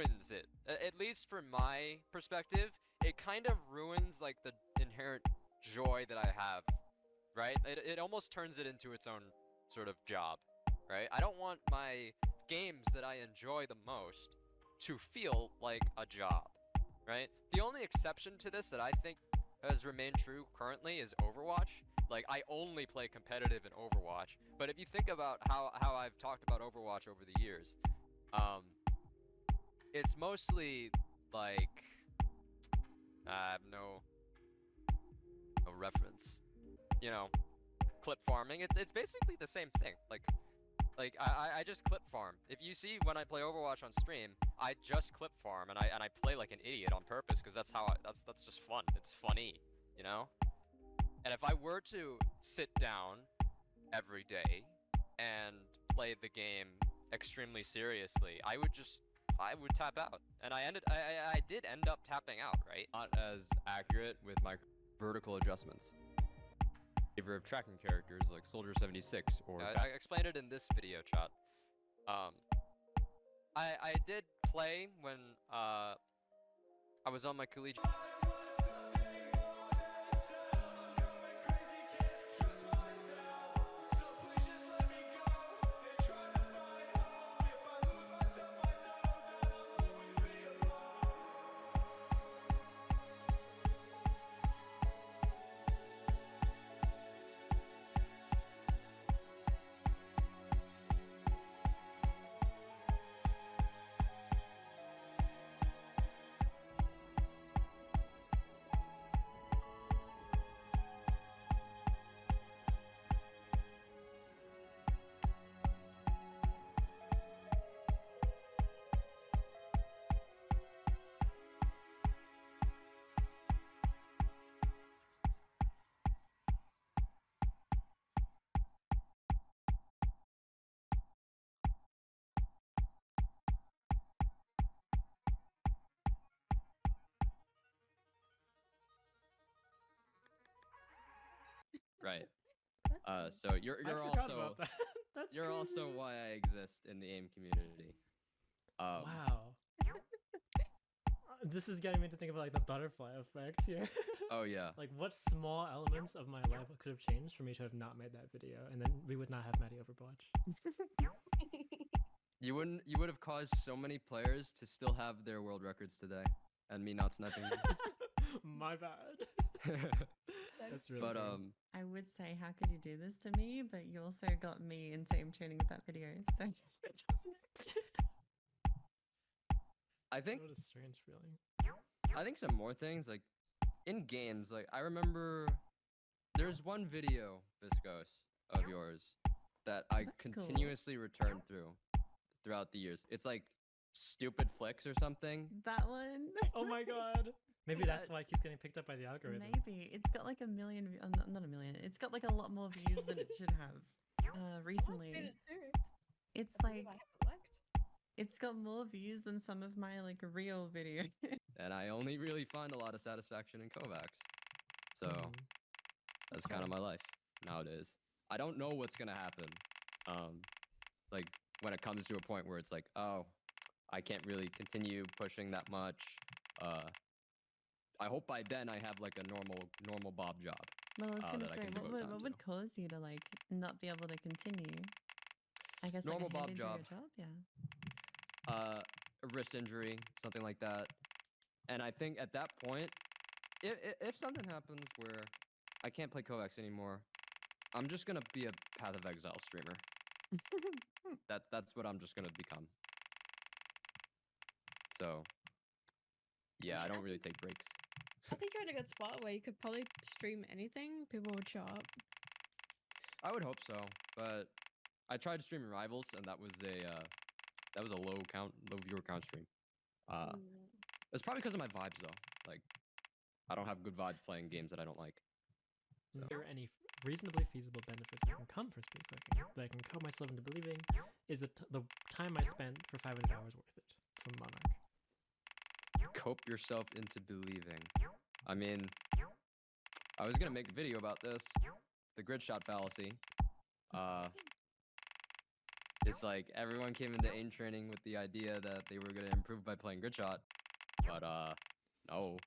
ruins it. At least from my perspective, it kind of ruins like the inherent joy that I have, right? It almost turns it into its own sort of job, right? I don't want my games that I enjoy the most to feel like a job, right? The only exception to this that I think has remained true currently is Overwatch. Like, I only play competitive in Overwatch, but if you think about how I've talked about Overwatch over the years, um, it's mostly like I have no reference, you know, clip farming. It's basically the same thing. Like I just clip farm. If you see when I play Overwatch on stream, I just clip farm and I play like an idiot on purpose because that's just fun. It's funny, you know? And if I were to sit down every day and play the game extremely seriously, I would tap out. And I did end up tapping out, right? Not as accurate with my vertical adjustments. Favor of tracking characters like Soldier 76 or I explained it in this video chat. I did play when I was on my collegiate. right. That's cool. So you're I forgot also about that. That's you're crazy. also why I exist in the AIM community. Wow. This is getting me to think of like the butterfly effect here. Oh yeah. Like what small elements of my life could have changed for me to have not made that video, and then we would not have Maddie Overwatch. You would have caused so many players to still have their world records today, and me not sniping them. My bad. That's really But cool. I would say, how could you do this to me? But you also got me in team tuning with that video, so it doesn't. I think What a strange feeling. I think some more things like in games. Like I remember there's one video, Viscos, of yours that I That's cool. continuously return throughout the years. It's like stupid flicks or something. That one. Oh my god. Maybe that's why it keeps getting picked up by the algorithm. Maybe it's got like a million. Not a million. It's got like a lot more views than it should have. Recently, it's I like haven't liked. it's got more views than some of my like real videos. And I only really find a lot of satisfaction in kovaaks. So Mhm. that's kind of my life nowadays. I don't know what's gonna happen. Like when it comes to a point where it's like, oh, I can't really continue pushing that much. I hope by then I have like a normal Bob job. Well, I was gonna that I say, can devote time what to. would cause you to like not be able to continue? I guess Normal like a Bob hand injury or job. job, yeah. A wrist injury, something like that. And I think at that point, if something happens where I can't play kovaaks anymore, I'm just gonna be a Path of Exile streamer. That's what I'm just gonna become. So yeah, I don't really take breaks. I think you're in a good spot where you could probably stream anything. People would show up. I would hope so, but I tried streaming Rivals, and that was a low viewer count stream. Mm. It's probably because of my vibes though. Like, I don't have good vibes playing games that I don't like. If there are any reasonably feasible benefits that can come from speed clicking that I can cope myself into believing is the time I spent for 500 hours worth it from Monarch. Cope yourself into believing. I mean, I was gonna make a video about this, the grid shot fallacy. It's like everyone came into aim training with the idea that they were gonna improve by playing grid shot, but no.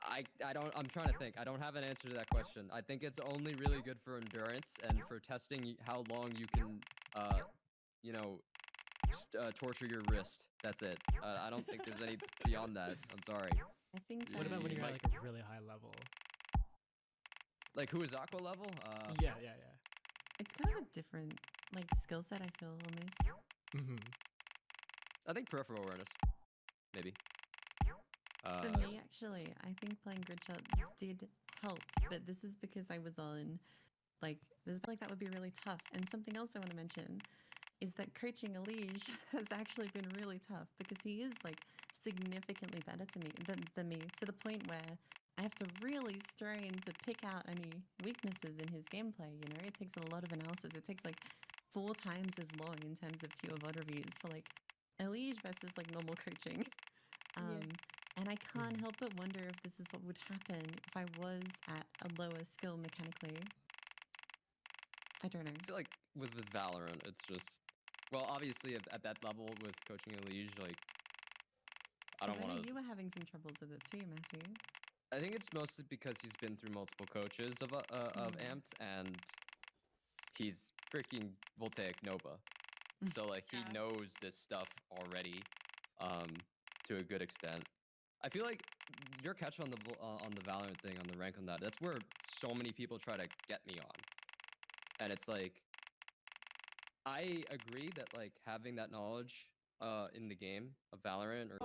I'm trying to think. I don't have an answer to that question. I think it's only really good for endurance and for testing how long you can, you know, torture your wrist. That's it. I don't think there's any beyond that. I'm sorry. I think. What about when You you're at might- like a really high level? Like who is Aqua level? Yeah. It's kind of a different like skill set. I feel almost. Mm-hmm. I think peripheral awareness, maybe. For me, actually, I think playing grid shot did help, but this is because I was on, like, that would be really tough. And something else I want to mention is that coaching Elige has actually been really tough because he is like significantly better than me, to the point where I have to really strain to pick out any weaknesses in his gameplay. You know, it takes a lot of analysis. It takes like 4 times as long in terms of pure VOD reviews for like Elige versus like normal coaching. And I can't help but wonder if this is what would happen if I was at a lower skill mechanically. I don't know. I feel like with Valorant, it's just, well, obviously at that level with coaching Elige, like, I don't 'Cause want know to. you were having some troubles with it too, Matthew. I think it's mostly because he's been through multiple coaches of Amped, and he's freaking Voltaic Nova. So like he Yeah. knows this stuff already, to a good extent. I feel like your catch on the Valorant thing, on the rank on that, that's where so many people try to get me on. And it's like, I agree that like having that knowledge in the game of Valorant or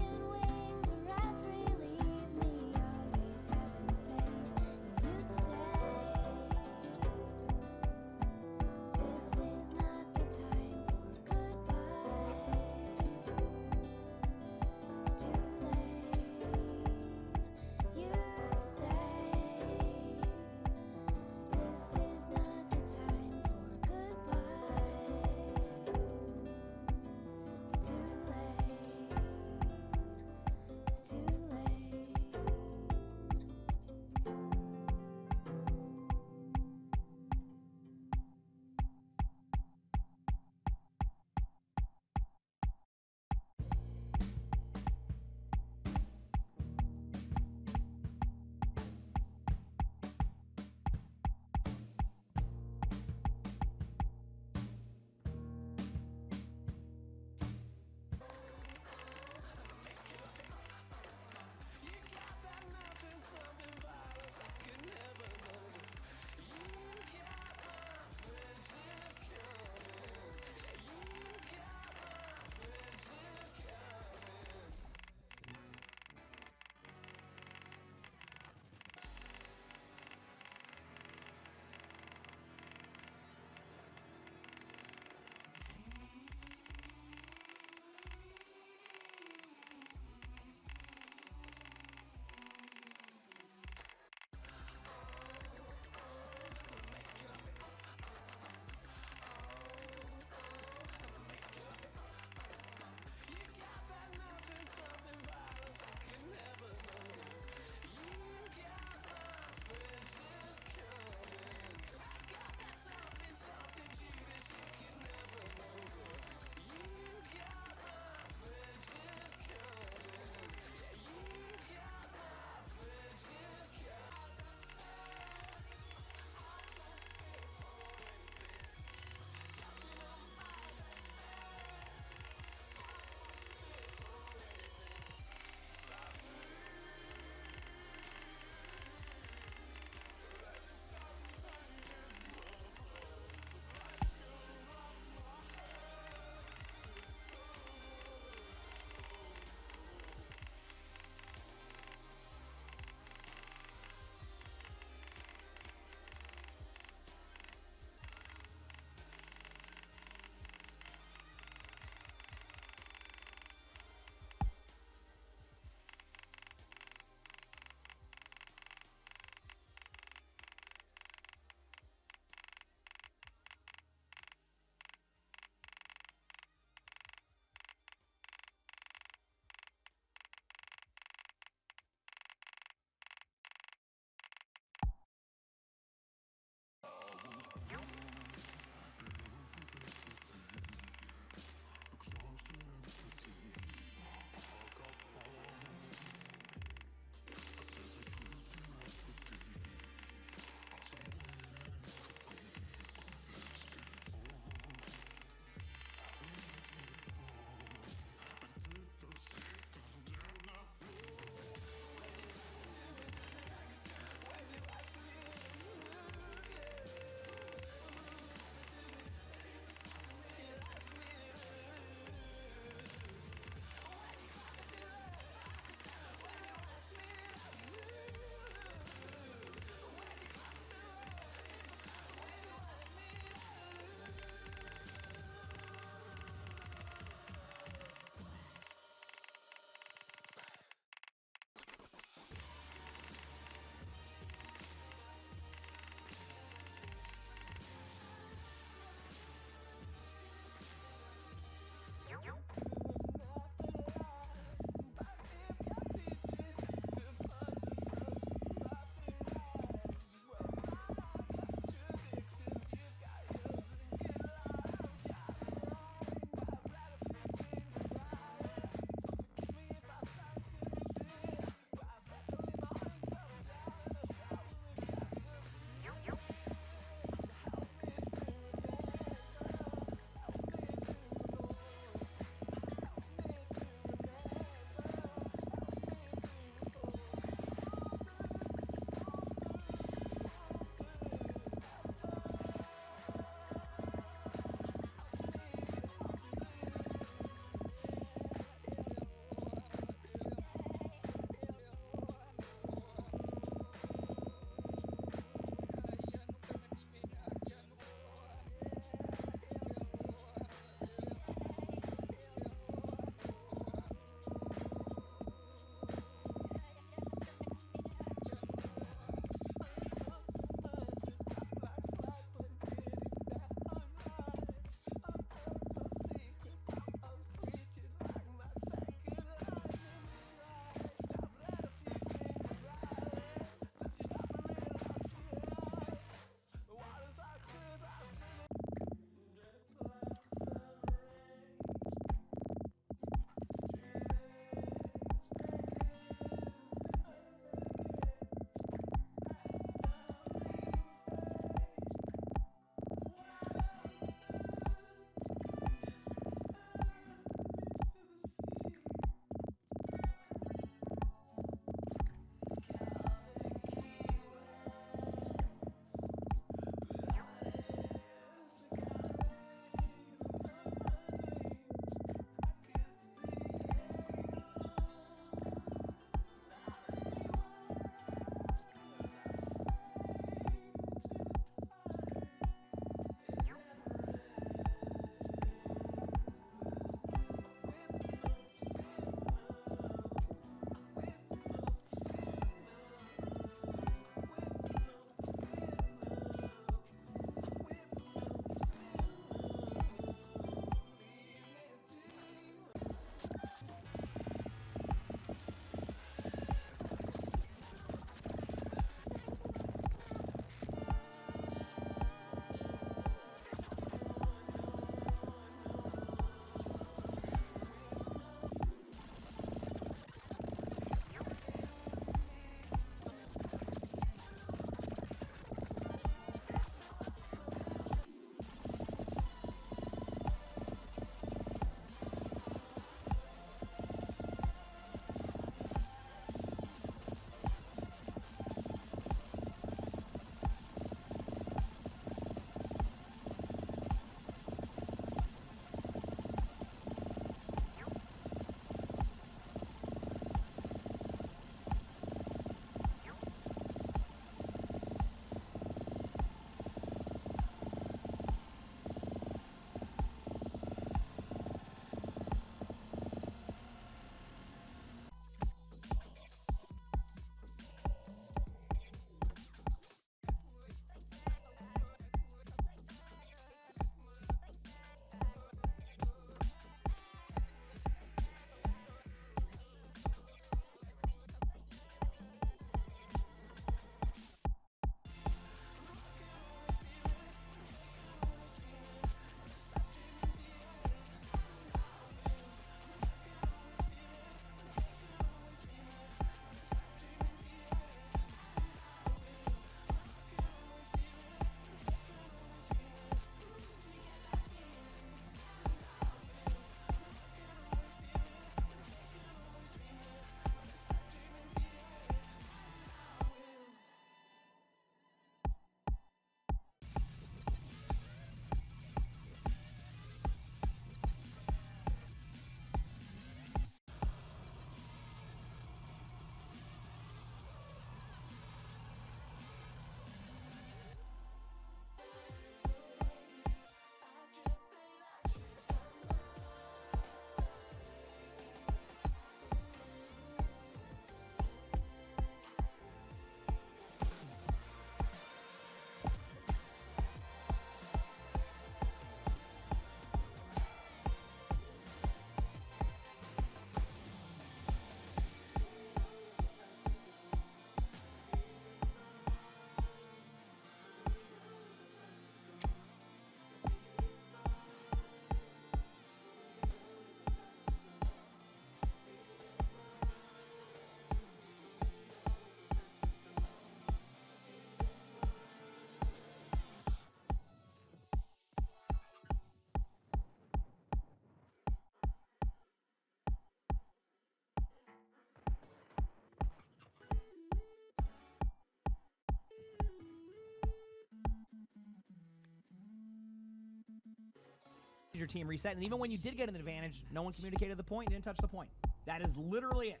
your team reset. And even when you did get an advantage, no one communicated the point, didn't touch the point. That is literally it.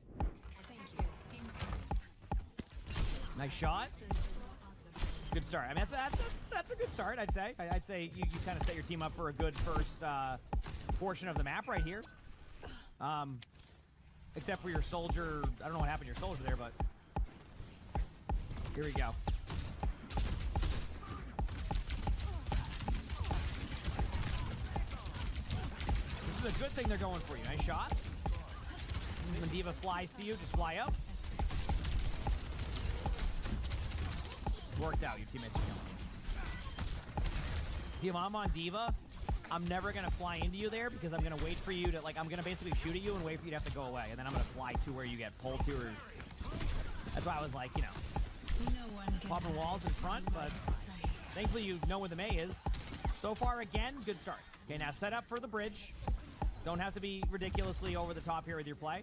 Nice shot. Good start. I mean, that's a good start, I'd say. I'd say you kind of set your team up for a good first portion of the map right here. Except for your soldier. I don't know what happened to your soldier there, but here we go. This is a good thing they're going for you. Nice shots. When D.Va flies to you, just fly up. Worked out. Your teammates are killing you. See, if I'm on D.Va, I'm never going to fly into you there because I'm going to wait for you to, like, I'm going to basically shoot at you and wait for you to have to go away. And then I'm going to fly to where you get pulled to. Or that's why I was like, you know, popping walls in front. But thankfully you know where the Mei is. So far, again, good start. Okay, now set up for the bridge. Don't have to be ridiculously over the top here with your play.